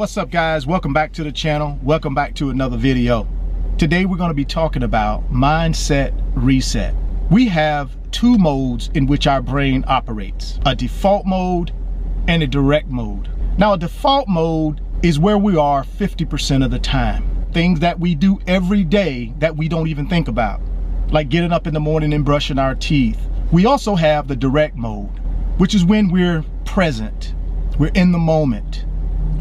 What's up, guys? Welcome back to the channel. Welcome back to another video. Today we're going to be talking about mindset reset. We have two modes in which our brain operates: a default mode and a direct mode. Now, a default mode is where we are 50% of the time. Things that we do every day that we don't even think about, like getting up in the morning and brushing our teeth. We also have the direct mode, which is when we're present, we're in the moment,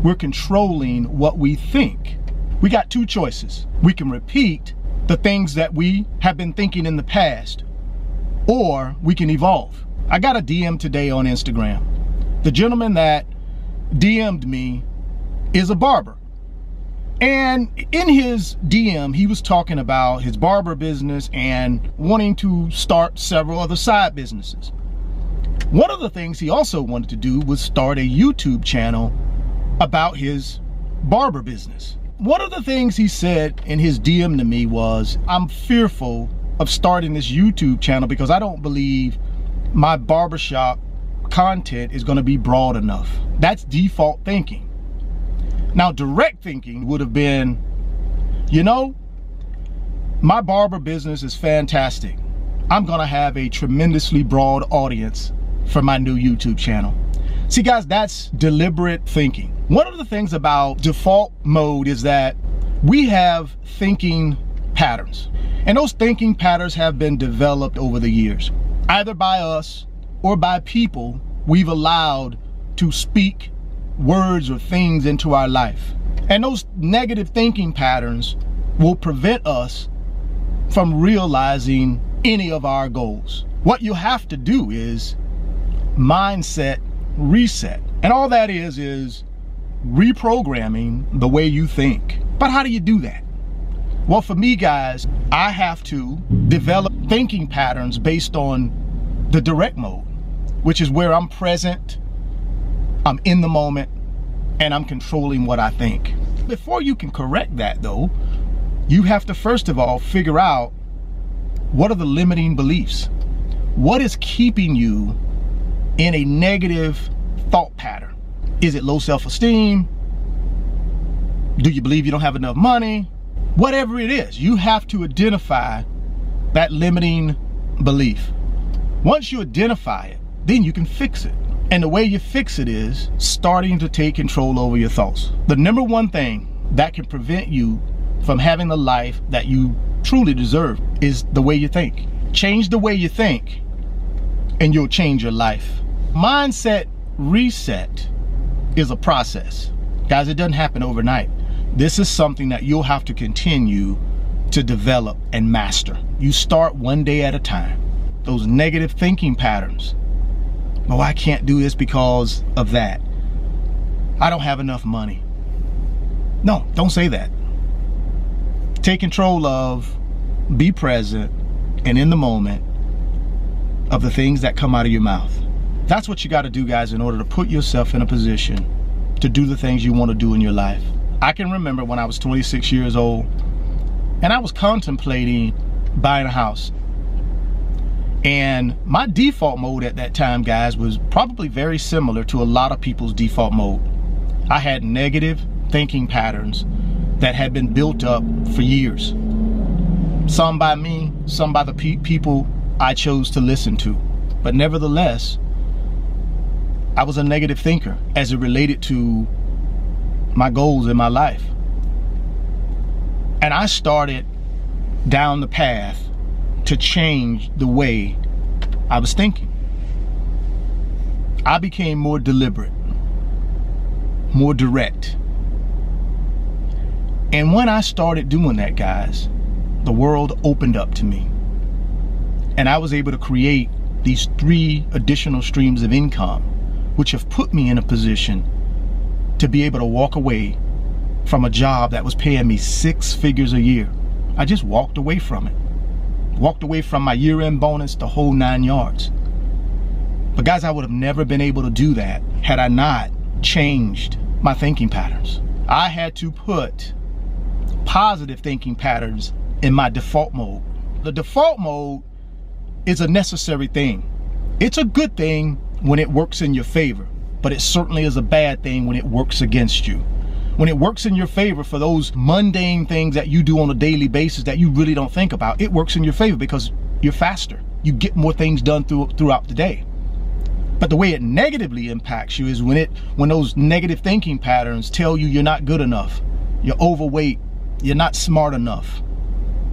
we're controlling what we think. We got two choices. We can repeat the things that we have been thinking in the past, or we can evolve. I got a DM today on Instagram. The gentleman that DM'd me is a barber. And in his DM, he was talking about his barber business and wanting to start several other side businesses. One of the things he also wanted to do was start a YouTube channel about his barber business. One of the things he said in his DM to me was, I'm fearful of starting this YouTube channel because I don't believe my barbershop content is going to be broad enough. That's default thinking. Now, direct thinking would have been, you know, my barber business is fantastic. I'm going to have a tremendously broad audience for my new YouTube channel. See, guys, that's deliberate thinking. One of the things about default mode is that we have thinking patterns, and those thinking patterns have been developed over the years, either by us or by people we've allowed to speak words or things into our life. And those negative thinking patterns will prevent us from realizing any of our goals. What you have to do is mindset reset. And all that is reprogramming the way you think. But how do you do that? Well, for me, guys, I have to develop thinking patterns based on the direct mode, which is where I'm present, I'm in the moment, and I'm controlling what I think. Before you can correct that, though, you have to first of all figure out what are the limiting beliefs. What is keeping you in a negative thought pattern? Is it low self-esteem? Do you believe you don't have enough money? Whatever it is, you have to identify that limiting belief. Once you identify it, then you can fix it. And the way you fix it is starting to take control over your thoughts. The number one thing that can prevent you from having the life that you truly deserve is the way you think. Change the way you think, and you'll change your life. Mindset reset is a process. Guys, it doesn't happen overnight. This is something that you'll have to continue to develop and master. You start one day at a time. Those negative thinking patterns. Oh, I can't do this because of that. I don't have enough money. No, don't say that. Take control of, be present, and in the moment of the things that come out of your mouth. That's what you got to do, guys, in order to put yourself in a position to do the things you want to do in your life. I can remember when I was 26 years old and I was contemplating buying a house. And my default mode at that time, guys, was probably very similar to a lot of people's default mode. I had negative thinking patterns that had been built up for years. Some by me, some by the people I chose to listen to. But nevertheless, I was a negative thinker as it related to my goals in my life. And I started down the path to change the way I was thinking. I became more deliberate, more direct. And when I started doing that, guys, the world opened up to me. And I was able to create these 3 additional streams of income, which have put me in a position to be able to walk away from a job that was paying me 6 figures a year. I just walked away from it. Walked away from my year-end bonus, the whole 9 yards. But guys, I would have never been able to do that had I not changed my thinking patterns. I had to put positive thinking patterns in my default mode. The default mode is a necessary thing. It's a good thing when it works in your favor, but it certainly is a bad thing when it works against you. When it works in your favor for those mundane things that you do on a daily basis that you really don't think about, it works in your favor because you're faster. You get more things done throughout the day. But the way it negatively impacts you is when those negative thinking patterns tell you you're not good enough, you're overweight, you're not smart enough,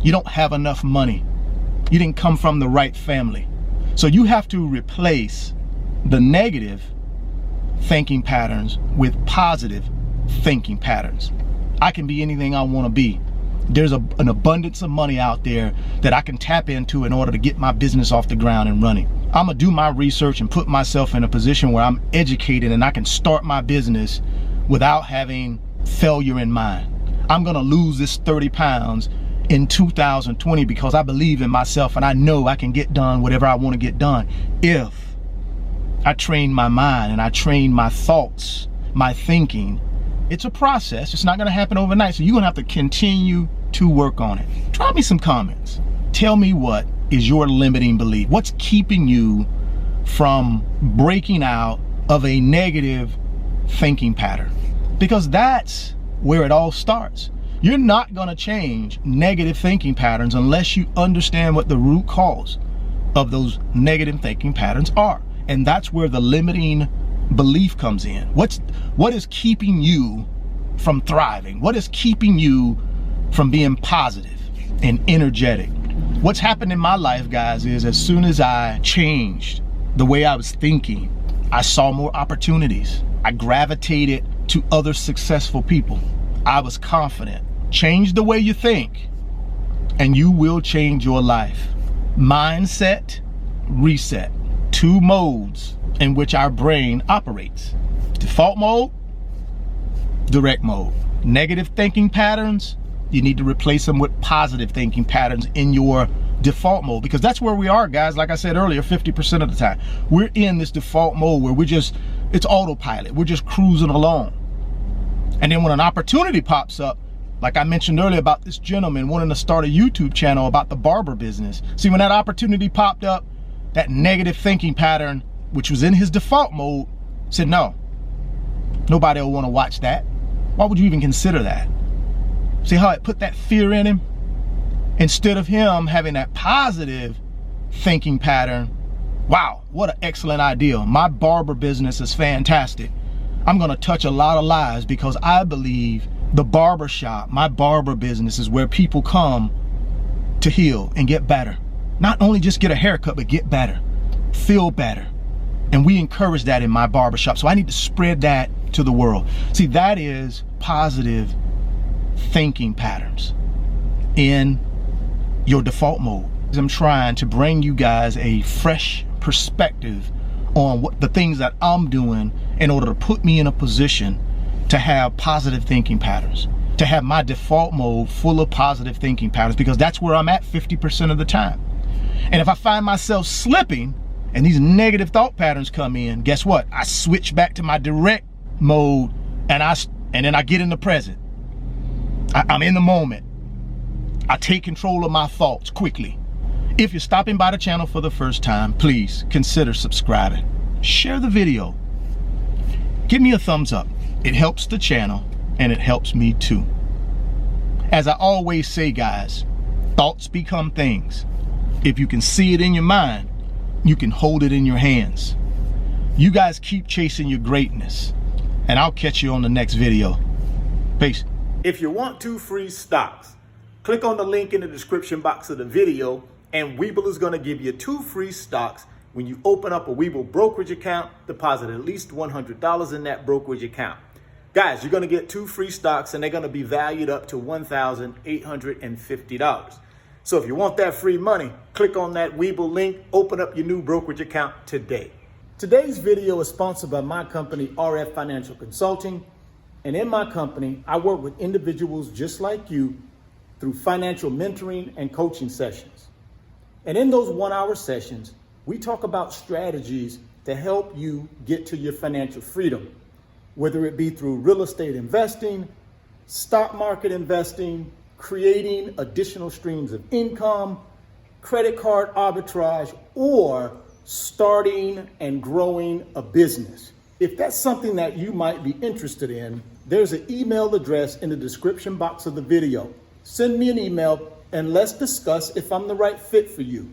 you don't have enough money, you didn't come from the right family. So you have to replace the negative thinking patterns with positive thinking patterns. I can be anything I want to be. There's an abundance of money out there that I can tap into in order to get my business off the ground and running. I'm gonna do my research and put myself in a position where I'm educated and I can start my business without having failure in mind. I'm gonna lose this 30 pounds in 2020 because I believe in myself and I know I can get done whatever I want to get done if I train my mind and I train my thoughts, my thinking. It's a process. It's not going to happen overnight. So you're going to have to continue to work on it. Drop me some comments. Tell me what is your limiting belief. What's keeping you from breaking out of a negative thinking pattern? Because that's where it all starts. You're not going to change negative thinking patterns unless you understand what the root cause of those negative thinking patterns are. And that's where the limiting belief comes in. What is keeping you from thriving? What is keeping you from being positive and energetic? What's happened in my life, guys, is as soon as I changed the way I was thinking, I saw more opportunities. I gravitated to other successful people. I was confident. Change the way you think and you will change your life. Mindset, reset. Two modes in which our brain operates. Default mode, direct mode. Negative thinking patterns, you need to replace them with positive thinking patterns in your default mode, because that's where we are, guys. Like I said earlier, 50% of the time we're in this default mode where it's autopilot. We're just cruising along. And then when an opportunity pops up, like I mentioned earlier about this gentleman wanting to start a YouTube channel about the barber business. See, when that opportunity popped up, that negative thinking pattern, which was in his default mode, said, no, nobody will want to watch that. Why would you even consider that? See how it put that fear in him? Instead of him having that positive thinking pattern, wow, what an excellent idea. My barber business is fantastic. I'm going to touch a lot of lives because I believe the barber shop, my barber business, is where people come to heal and get better. Not only just get a haircut, but get better, feel better. And we encourage that in my barbershop. So I need to spread that to the world. See, that is positive thinking patterns in your default mode. I'm trying to bring you guys a fresh perspective on what the things that I'm doing in order to put me in a position to have positive thinking patterns, to have my default mode full of positive thinking patterns, because that's where I'm at 50% of the time. And if I find myself slipping and these negative thought patterns come in, guess what? I switch back to my direct mode and then I get in the present. I'm in the moment. I take control of my thoughts quickly. If you're stopping by the channel for the first time, please consider subscribing. Share the video. Give me a thumbs up. It helps the channel and it helps me too. As I always say, guys, thoughts become things. If you can see it in your mind, you can hold it in your hands. You guys keep chasing your greatness, and I'll catch you on the next video. Peace. If you want 2 free stocks, click on the link in the description box of the video, and Webull is going to give you 2 free stocks when you open up a Webull brokerage account, deposit at least $100 in that brokerage account. Guys, you're going to get 2 free stocks, and they're going to be valued up to $1,850. So if you want that free money, click on that Webull link, open up your new brokerage account today. Today's video is sponsored by my company, RF Financial Consulting. And in my company, I work with individuals just like you through financial mentoring and coaching sessions. And in those 1-hour sessions, we talk about strategies to help you get to your financial freedom, whether it be through real estate investing, stock market investing, creating additional streams of income, credit card arbitrage, or starting and growing a business. If that's something that you might be interested in, There's an email address in the description box of the video. Send me an email and let's discuss if I'm the right fit for you.